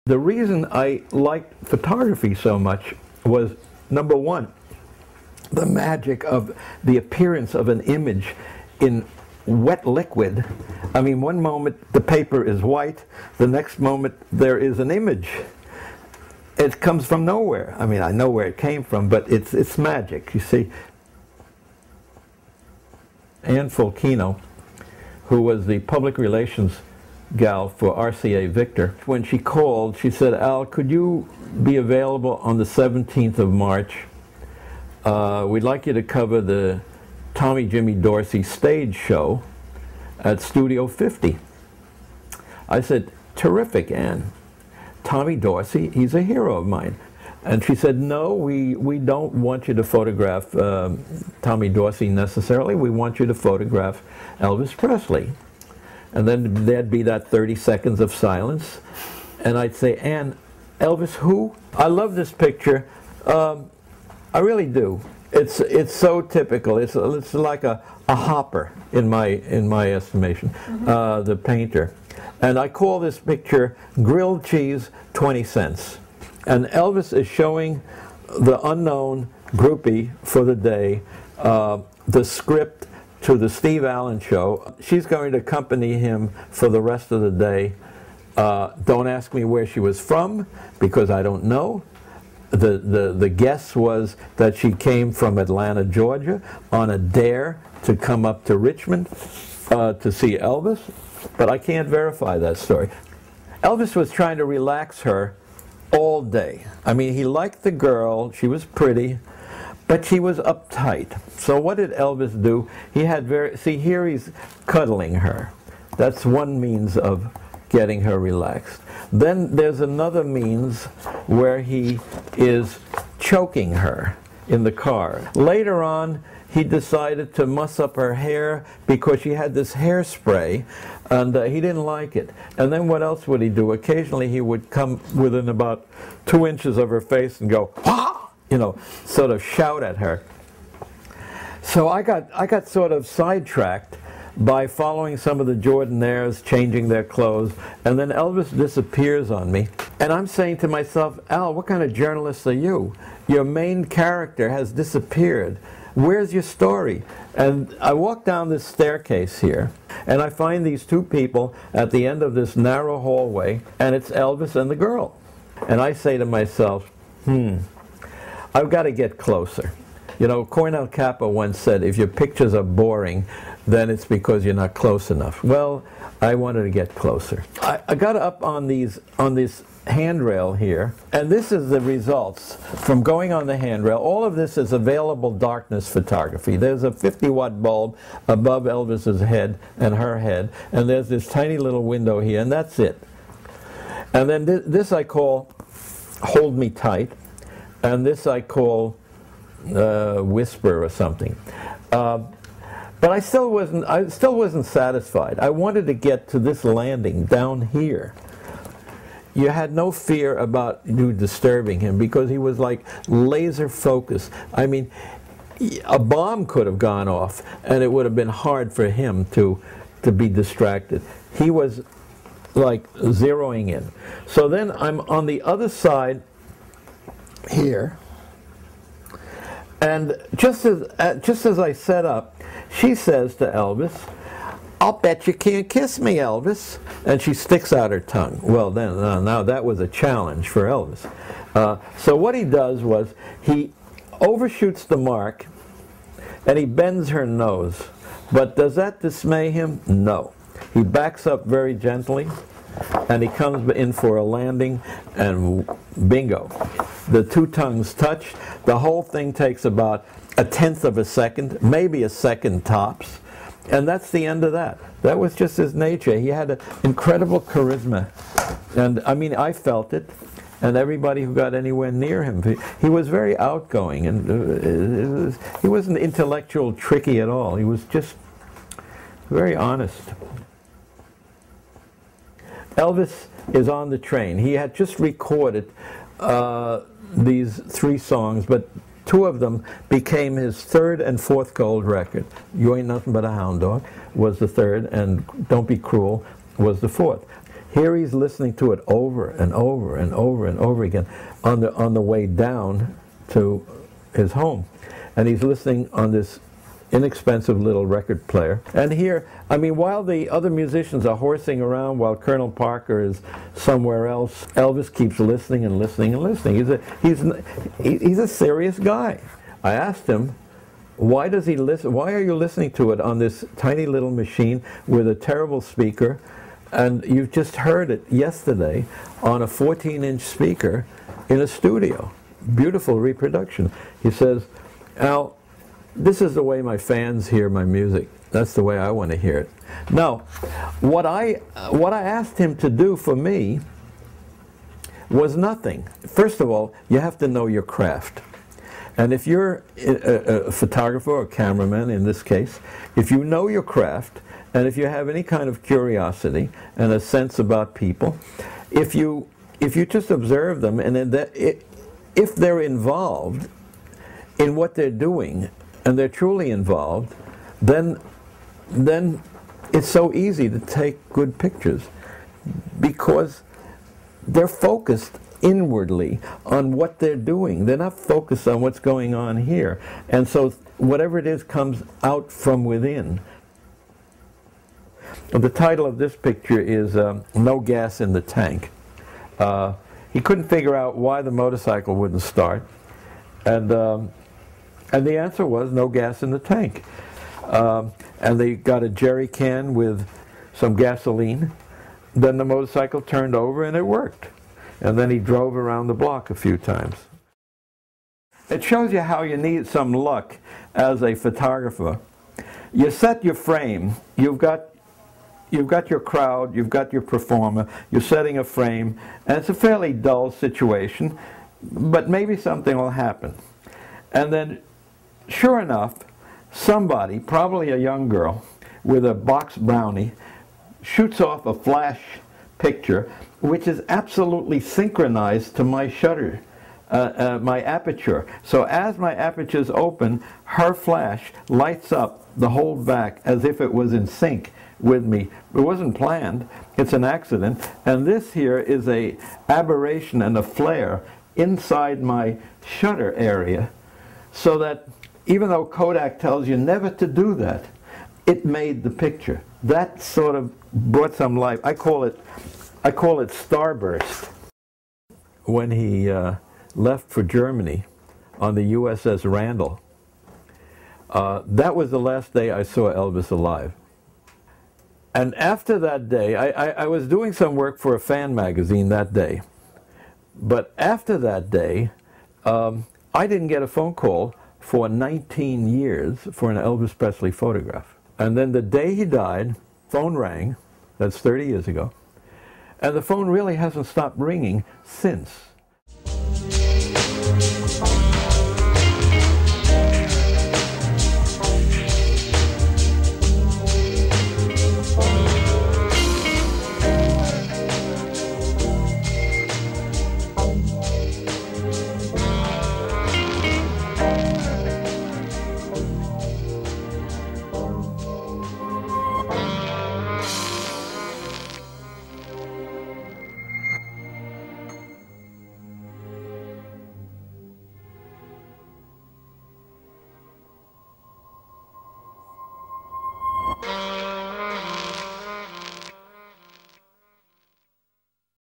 The reason I liked photography so much was, number one, the magic of the appearance of an image in wet liquid. I mean, one moment the paper is white, the next moment there is an image. It comes from nowhere. I mean, I know where it came from, but it's magic, you see. Ann Fulkino, who was the public relations gal for RCA Victor, when she called, she said, "Al, could you be available on the 17th of March? We'd like you to cover the Tommy Jimmy Dorsey stage show at Studio 50. I said, "Terrific, Ann. Tommy Dorsey, he's a hero of mine." And she said, "No, we don't want you to photograph Tommy Dorsey necessarily. We want you to photograph Elvis Presley." And then there'd be that 30 seconds of silence. And I'd say, "Ann, Elvis who?" I love this picture. I really do. It's so typical. It's like a Hopper in my estimation, the painter. And I call this picture Grilled Cheese 20 Cents. And Elvis is showing the unknown groupie for the day the script to the Steve Allen show. She's going to accompany him for the rest of the day. Don't ask me where she was from, because I don't know. The guess was that she came from Atlanta, Georgia, on a dare to come up to Richmond to see Elvis, but I can't verify that story. Elvis was trying to relax her all day. I mean, he liked the girl, she was pretty, but she was uptight. So what did Elvis do? He had see, here he's cuddling her. That's one means of getting her relaxed. Then there's another means where he is choking her in the car. Later on, he decided to muss up her hair because she had this hairspray, and he didn't like it. And then what else would he do? Occasionally he would come within about 2 inches of her face and go, "Ah!" You know, sort of shout at her. So I got sort of sidetracked by following some of the Jordanaires changing their clothes, and then Elvis disappears on me. And I'm saying to myself, "Al, what kind of journalist are you? Your main character has disappeared. Where's your story?" And I walk down this staircase here, and I find these two people at the end of this narrow hallway, and it's Elvis and the girl. And I say to myself, I've got to get closer. You know, Cornell Kappa once said, if your pictures are boring, then it's because you're not close enough. Well, I wanted to get closer. I got up on this handrail here, and this is the results from going on the handrail. All of this is available darkness photography. There's a 50-watt bulb above Elvis's head and her head, and there's this tiny little window here, and that's it. And then this I call Hold Me Tight, and this I call Whisper or something. But I still wasn't satisfied. I wanted to get to this landing down here. You had no fear about you disturbing him because he was like laser focused. I mean, a bomb could have gone off and it would have been hard for him to be distracted. He was like zeroing in. So then I'm on the other side here, and just as I set up, she says to Elvis, "I'll bet you can't kiss me, Elvis." And she sticks out her tongue. Well, then, now that was a challenge for Elvis. So what he does was he overshoots the mark and he bends her nose. But does that dismay him? No. He backs up very gently and he comes in for a landing, and bingo. The two tongues touch. The whole thing takes about 1/10 of a second, maybe a second tops. And that's the end of that. That was just his nature. He had an incredible charisma. And I mean, I felt it. And everybody who got anywhere near him, he was very outgoing. And he wasn't intellectual tricky at all. He was just very honest. Elvis is on the train. He had just recorded these 3 songs, but Two of them became his third and fourth gold record. You Ain't Nothing But a Hound Dog was the third, and Don't Be Cruel was the fourth. Here he's listening to it over and over and over and over again on the way down to his home. And he's listening on this inexpensive little record player. And here, I mean, while the other musicians are horsing around, while Colonel Parker is somewhere else, Elvis keeps listening and listening and listening. He's a serious guy. I asked him, why does he listen? Why are you listening to it on this tiny little machine with a terrible speaker? And you've just heard it yesterday on a 14-inch speaker in a studio. Beautiful reproduction. He says, Al, this is the way my fans hear my music. That's the way I want to hear it. Now, what I asked him to do for me was nothing. First of all, you have to know your craft. And if you're a photographer or cameraman in this case, if you know your craft, and if you have any kind of curiosity and a sense about people, if you just observe them, and if they're involved in what they're doing, and they're truly involved, then it's so easy to take good pictures, because they're focused inwardly on what they're doing. They're not focused on what's going on here. And so whatever it is comes out from within. The title of this picture is No Gas in the Tank. He couldn't figure out why the motorcycle wouldn't start. And the answer was no gas in the tank. And they got a jerry can with some gasoline. Then the motorcycle turned over and it worked. And then he drove around the block a few times. It shows you how you need some luck as a photographer. You set your frame. You've got your crowd, you've got your performer, you're setting a frame, and it's a fairly dull situation, but maybe something will happen. And then, sure enough, somebody, probably a young girl, with a box brownie, shoots off a flash picture, which is absolutely synchronized to my shutter, my aperture. So as my aperture's open, her flash lights up the whole back as if it was in sync with me. It wasn't planned, it's an accident, and this here is a aberration and a flare inside my shutter area, so that even though Kodak tells you never to do that, it made the picture. That sort of brought some life. I call it starburst. When he left for Germany on the USS Randall, that was the last day I saw Elvis alive. And after that day, I was doing some work for a fan magazine that day. But after that day, I didn't get a phone call for 19 years for an Elvis Presley photograph. And then the day he died, phone rang. That's 30 years ago. And the phone really hasn't stopped ringing since.